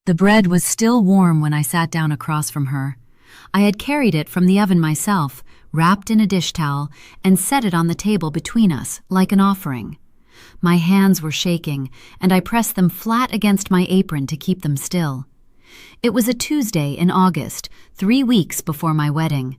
The bread was still warm when I sat down across from her. I had carried it from the oven myself, wrapped in a dish towel, and set it on the table between us, like an offering. My hands were shaking, and I pressed them flat against my apron to keep them still. It was a Tuesday in August, 3 weeks before my wedding.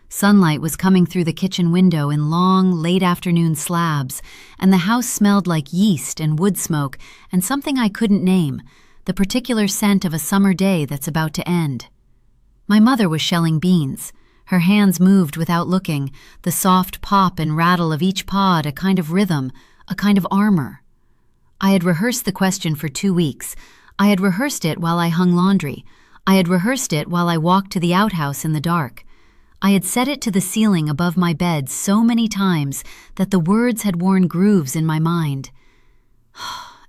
Sunlight was coming through the kitchen window in long, late-afternoon slabs, and the house smelled like yeast and wood smoke and something I couldn't name, the particular scent of a summer day that's about to end. My mother was shelling beans. Her hands moved without looking, the soft pop and rattle of each pod a kind of rhythm, a kind of armor. I had rehearsed the question for 2 weeks. I had rehearsed it while I hung laundry. I had rehearsed it while I walked to the outhouse in the dark. I had set it to the ceiling above my bed so many times that the words had worn grooves in my mind.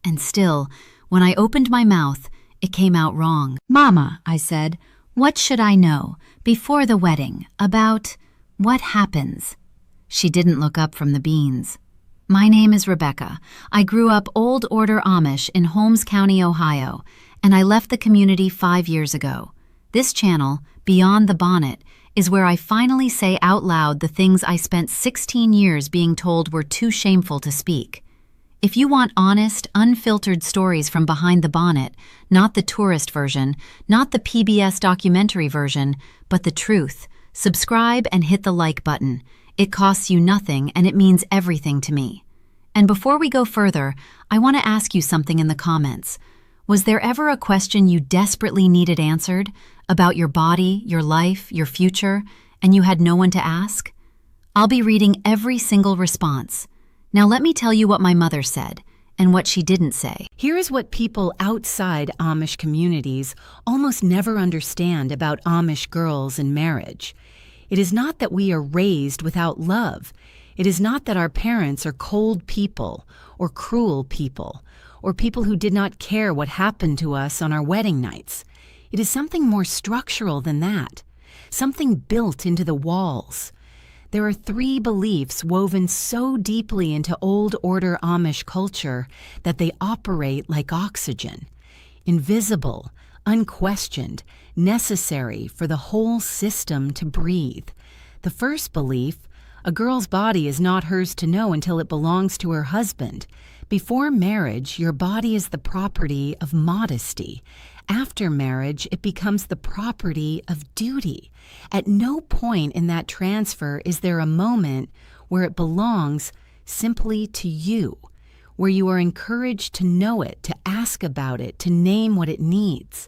And still, when I opened my mouth, it came out wrong. "Mama," I said, "what should I know, before the wedding, about what happens?" She didn't look up from the beans. "My name is Rebecca. I grew up Old Order Amish in Holmes County, Ohio, and I left the community 5 years ago. This channel, Beyond the Bonnet, is where I finally say out loud the things I spent 16 years being told were too shameful to speak. If you want honest, unfiltered stories from behind the bonnet, not the tourist version, not the PBS documentary version, but the truth, subscribe and hit the like button. It costs you nothing and it means everything to me. And before we go further, I want to ask you something in the comments. Was there ever a question you desperately needed answered about your body, your life, your future, and you had no one to ask? I'll be reading every single response. Now let me tell you what my mother said and what she didn't say. Here is what people outside Amish communities almost never understand about Amish girls and marriage. It is not that we are raised without love. It is not that our parents are cold people or cruel people or people who did not care what happened to us on our wedding nights. It is something more structural than that, something built into the walls. There are 3 beliefs woven so deeply into Old Order Amish culture that they operate like oxygen. Invisible, unquestioned, necessary for the whole system to breathe. The first belief, a girl's body is not hers to know until it belongs to her husband. Before marriage, your body is the property of modesty. After marriage, it becomes the property of duty. At no point in that transfer is there a moment where it belongs simply to you, where you are encouraged to know it, to ask about it, to name what it needs.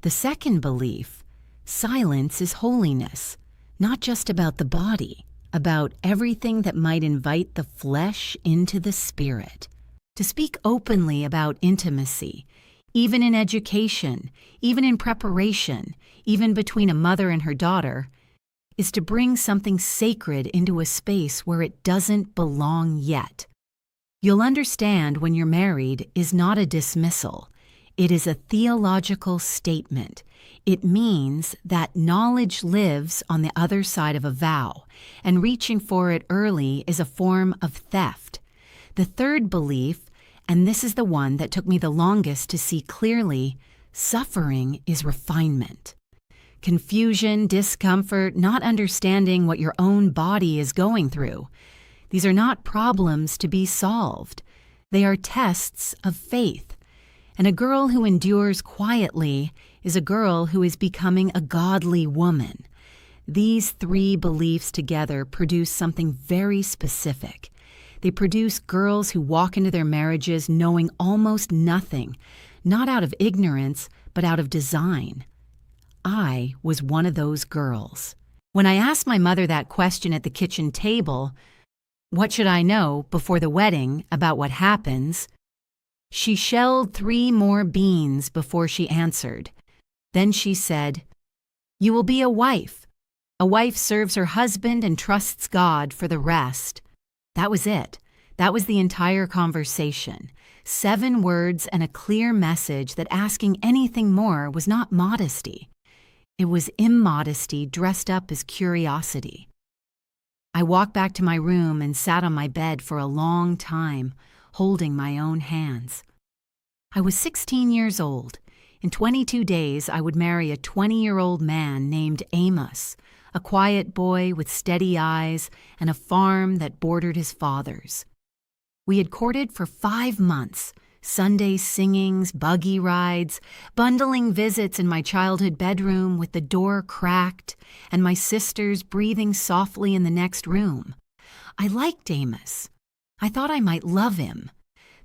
The second belief, silence is holiness, not just about the body, about everything that might invite the flesh into the spirit. To speak openly about intimacy, even in education, even in preparation, even between a mother and her daughter, is to bring something sacred into a space where it doesn't belong yet. You'll understand when you're married is not a dismissal. It is a theological statement. It means that knowledge lives on the other side of a vow, and reaching for it early is a form of theft. The third belief, and this is the one that took me the longest to see clearly, suffering is refinement. Confusion, discomfort, not understanding what your own body is going through. These are not problems to be solved. They are tests of faith. And a girl who endures quietly is a girl who is becoming a godly woman. These 3 beliefs together produce something very specific. They produce girls who walk into their marriages knowing almost nothing, not out of ignorance, but out of design. I was one of those girls. When I asked my mother that question at the kitchen table, what should I know before the wedding about what happens? She shelled 3 more beans before she answered. Then she said, "You will be a wife. A wife serves her husband and trusts God for the rest." That was it. That was the entire conversation. 7 words and a clear message that asking anything more was not modesty. It was immodesty dressed up as curiosity. I walked back to my room and sat on my bed for a long time, holding my own hands. I was 16 years old. In 22 days, I would marry a 20-year-old man named Amos, a quiet boy with steady eyes and a farm that bordered his father's. We had courted for 5 months, Sunday singings, buggy rides, bundling visits in my childhood bedroom with the door cracked and my sisters breathing softly in the next room. I liked Amos. I thought I might love him.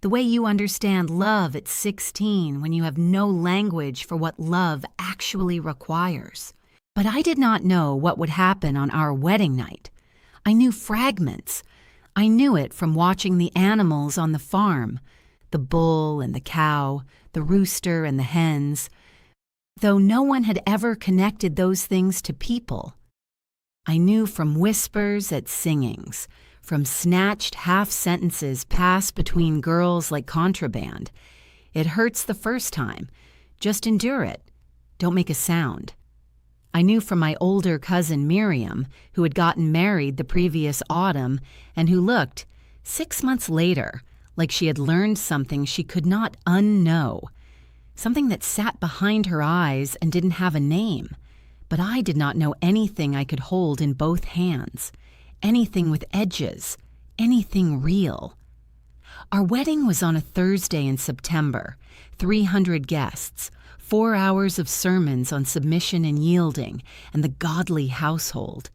The way you understand love at 16 when you have no language for what love actually requires. But I did not know what would happen on our wedding night. I knew fragments. I knew it from watching the animals on the farm, the bull and the cow, the rooster and the hens, though no one had ever connected those things to people. I knew from whispers at singings, from snatched half-sentences passed between girls like contraband. It hurts the first time. Just endure it. Don't make a sound. I knew from my older cousin Miriam, who had gotten married the previous autumn and who looked, 6 months later, like she had learned something she could not unknow, something that sat behind her eyes and didn't have a name. But I did not know anything I could hold in both hands, anything with edges, anything real. Our wedding was on a Thursday in September, 300 guests, 4 hours of sermons on submission and yielding and the godly household.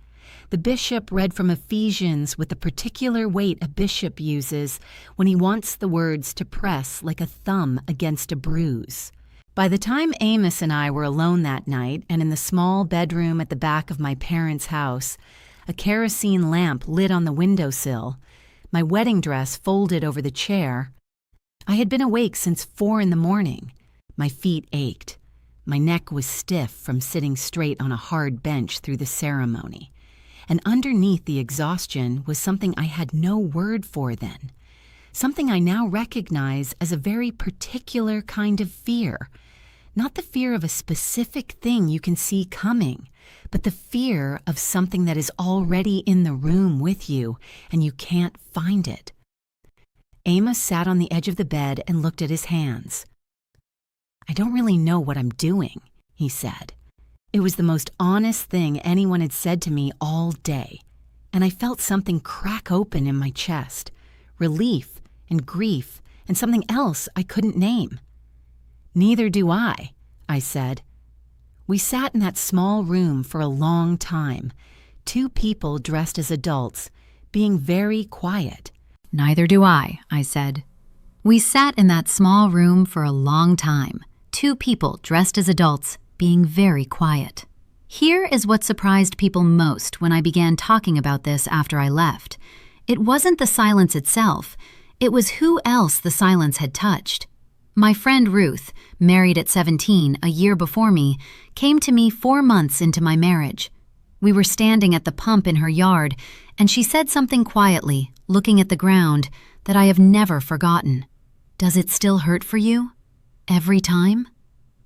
The bishop read from Ephesians with the particular weight a bishop uses when he wants the words to press like a thumb against a bruise. By the time Amos and I were alone that night and in the small bedroom at the back of my parents' house, a kerosene lamp lit on the windowsill, my wedding dress folded over the chair, I had been awake since 4 a.m. My feet ached. My neck was stiff from sitting straight on a hard bench through the ceremony. And underneath the exhaustion was something I had no word for then. Something I now recognize as a very particular kind of fear. Not the fear of a specific thing you can see coming, but the fear of something that is already in the room with you and you can't find it. Amos sat on the edge of the bed and looked at his hands. "I don't really know what I'm doing," he said. It was the most honest thing anyone had said to me all day, and I felt something crack open in my chest, relief and grief and something else I couldn't name. "Neither do I," said. We sat in that small room for a long time, 2 people dressed as adults, being very quiet. "Neither do I," said. We sat in that small room for a long time, 2 people dressed as adults, being very quiet. Here is what surprised people most when I began talking about this after I left. It wasn't the silence itself, it was who else the silence had touched. My friend Ruth, married at 17, a year before me, came to me 4 months into my marriage. We were standing at the pump in her yard, and she said something quietly, looking at the ground, that I have never forgotten. "Does it still hurt for you? Every time?"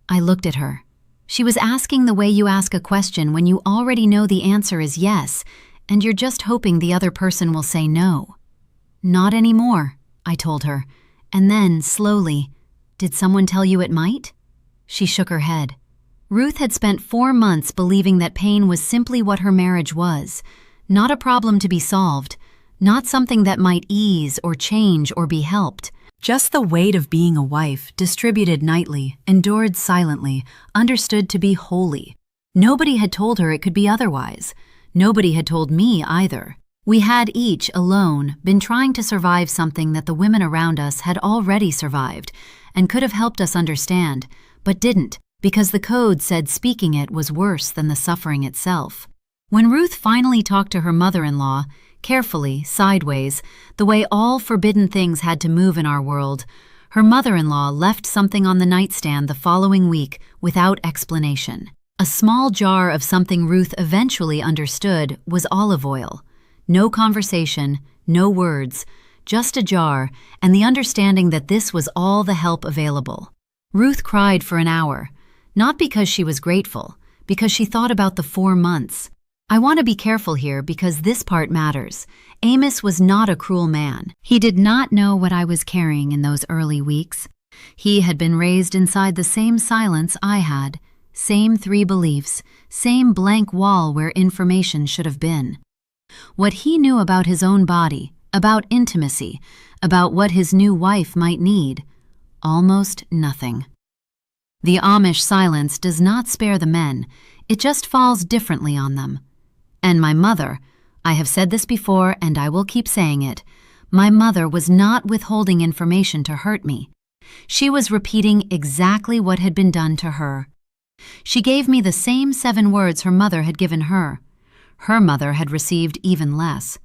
I looked at her. She was asking the way you ask a question when you already know the answer is yes, and you're just hoping the other person will say no. "Not anymore," I told her, and then, slowly, "Did someone tell you it might?" She shook her head. Ruth had spent 4 months believing that pain was simply what her marriage was, not a problem to be solved, not something that might ease or change or be helped. Just the weight of being a wife, distributed nightly, endured silently, understood to be holy. Nobody had told her it could be otherwise. Nobody had told me either. We had each, alone, been trying to survive something that the women around us had already survived and could have helped us understand, but didn't, because the code said speaking it was worse than the suffering itself. When Ruth finally talked to her mother-in-law, carefully, sideways, the way all forbidden things had to move in our world, her mother-in-law left something on the nightstand the following week without explanation. A small jar of something Ruth eventually understood was olive oil. No conversation, no words, just a jar, and the understanding that this was all the help available. Ruth cried for an hour, not because she was grateful, because she thought about the 4 months. I want to be careful here because this part matters. Amos was not a cruel man. He did not know what I was carrying in those early weeks. He had been raised inside the same silence I had, same 3 beliefs, same blank wall where information should have been. What he knew about his own body, about intimacy, about what his new wife might need, almost nothing. The Amish silence does not spare the men, it just falls differently on them. And my mother, I have said this before and I will keep saying it, my mother was not withholding information to hurt me. She was repeating exactly what had been done to her. She gave me the same 7 words her mother had given her. Her mother had received even less.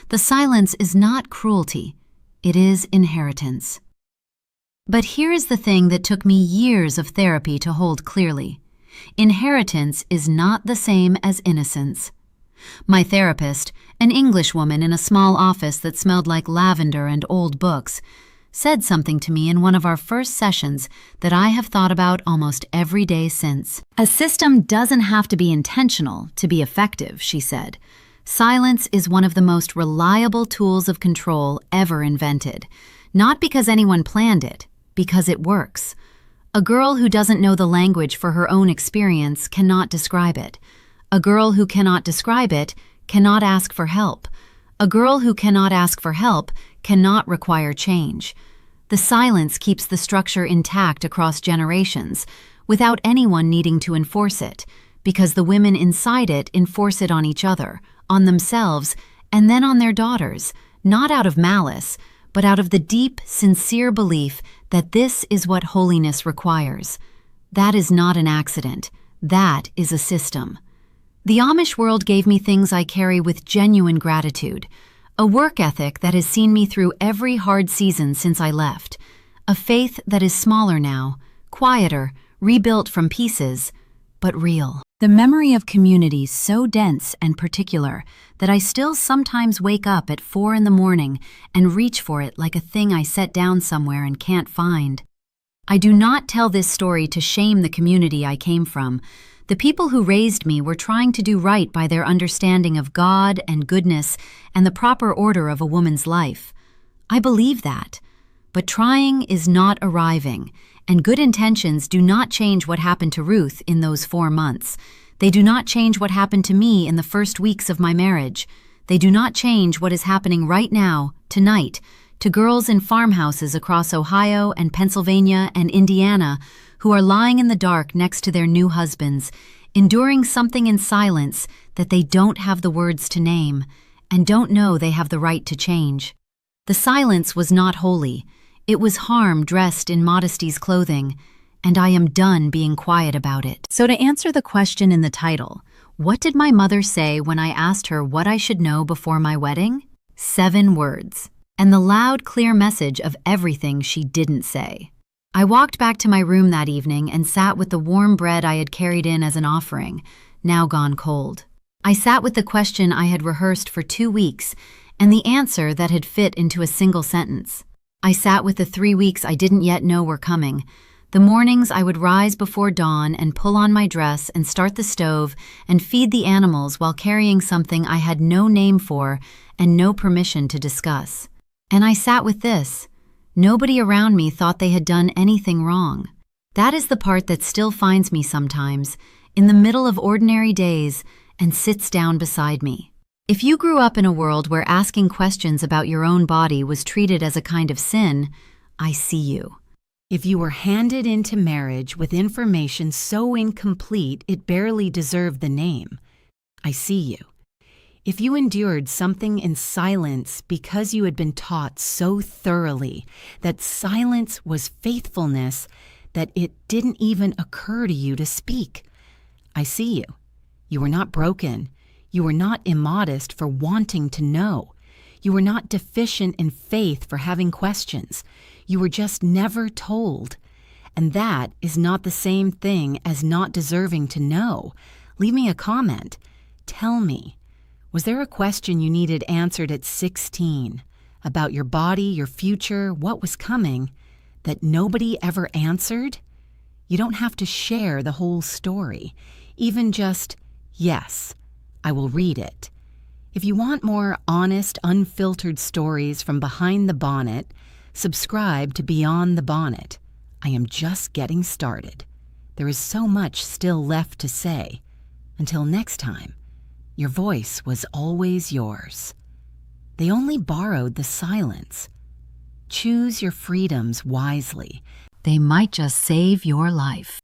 The silence is not cruelty, it is inheritance. But here is the thing that took me years of therapy to hold clearly. Inheritance is not the same as innocence. My therapist, an Englishwoman in a small office that smelled like lavender and old books, said something to me in one of our first sessions that I have thought about almost every day since. A system doesn't have to be intentional to be effective, she said. Silence is one of the most reliable tools of control ever invented. Not because anyone planned it, because it works. A girl who doesn't know the language for her own experience cannot describe it. A girl who cannot describe it cannot ask for help. A girl who cannot ask for help cannot require change. The silence keeps the structure intact across generations, without anyone needing to enforce it, because the women inside it enforce it on each other, on themselves, and then on their daughters, not out of malice, but out of the deep, sincere belief that this is what holiness requires. That is not an accident. That is a system. The Amish world gave me things I carry with genuine gratitude. A work ethic that has seen me through every hard season since I left. A faith that is smaller now, quieter, rebuilt from pieces, but real. The memory of community so dense and particular that I still sometimes wake up at 4 in the morning and reach for it like a thing I set down somewhere and can't find. I do not tell this story to shame the community I came from. The people who raised me were trying to do right by their understanding of God and goodness and the proper order of a woman's life. I believe that. But trying is not arriving, and good intentions do not change what happened to Ruth in those 4 months. They do not change what happened to me in the first weeks of my marriage. They do not change what is happening right now, tonight, to girls in farmhouses across Ohio and Pennsylvania and Indiana who are lying in the dark next to their new husbands, enduring something in silence that they don't have the words to name and don't know they have the right to change. The silence was not holy. It was harm dressed in modesty's clothing, and I am done being quiet about it. So to answer the question in the title, what did my mother say when I asked her what I should know before my wedding? 7 words, and the loud, clear message of everything she didn't say. I walked back to my room that evening and sat with the warm bread I had carried in as an offering, now gone cold. I sat with the question I had rehearsed for 2 weeks and the answer that had fit into a single sentence. I sat with the 3 weeks I didn't yet know were coming. The mornings I would rise before dawn and pull on my dress and start the stove and feed the animals while carrying something I had no name for and no permission to discuss. And I sat with this. Nobody around me thought they had done anything wrong. That is the part that still finds me sometimes, in the middle of ordinary days, and sits down beside me. If you grew up in a world where asking questions about your own body was treated as a kind of sin, I see you. If you were handed into marriage with information so incomplete it barely deserved the name, I see you. If you endured something in silence because you had been taught so thoroughly that silence was faithfulness that it didn't even occur to you to speak, I see you. You were not broken. You were not immodest for wanting to know. You were not deficient in faith for having questions. You were just never told. And that is not the same thing as not deserving to know. Leave me a comment. Tell me. Was there a question you needed answered at 16 about your body, your future, what was coming, that nobody ever answered? You don't have to share the whole story, even just, yes, I will read it. If you want more honest, unfiltered stories from behind the bonnet, subscribe to Beyond the Bonnet. I am just getting started. There is so much still left to say. Until next time, your voice was always yours. They only borrowed the silence. Choose your freedoms wisely. They might just save your life.